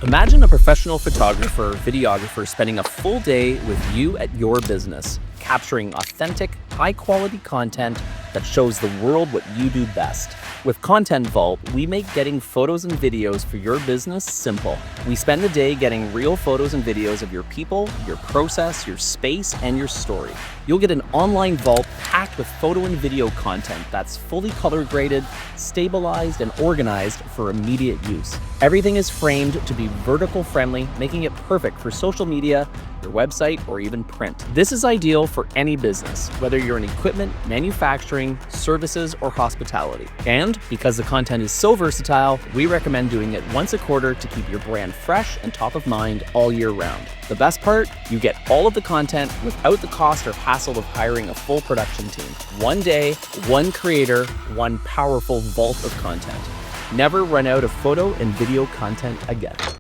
Imagine a professional photographer, videographer spending a full day with you at your business, capturing authentic, high-quality content that shows the world what you do best. With Content Vault, we make getting photos and videos for your business simple. We spend the day getting real photos and videos of your people, your process, your space, and your story. You'll get an online vault packed with photo and video content that's fully color graded, stabilized, and organized for immediate use. Everything is framed to be vertical friendly, making it perfect for social media, your website, or even print. This is ideal for any business, whether you're in equipment, manufacturing, services, or hospitality. And because the content is so versatile, we recommend doing it once a quarter to keep your brand fresh and top of mind all year round. The best part? You get all of the content without the cost or hassle of hiring a full production team. One day, one creator, one powerful vault of content. Never run out of photo and video content again.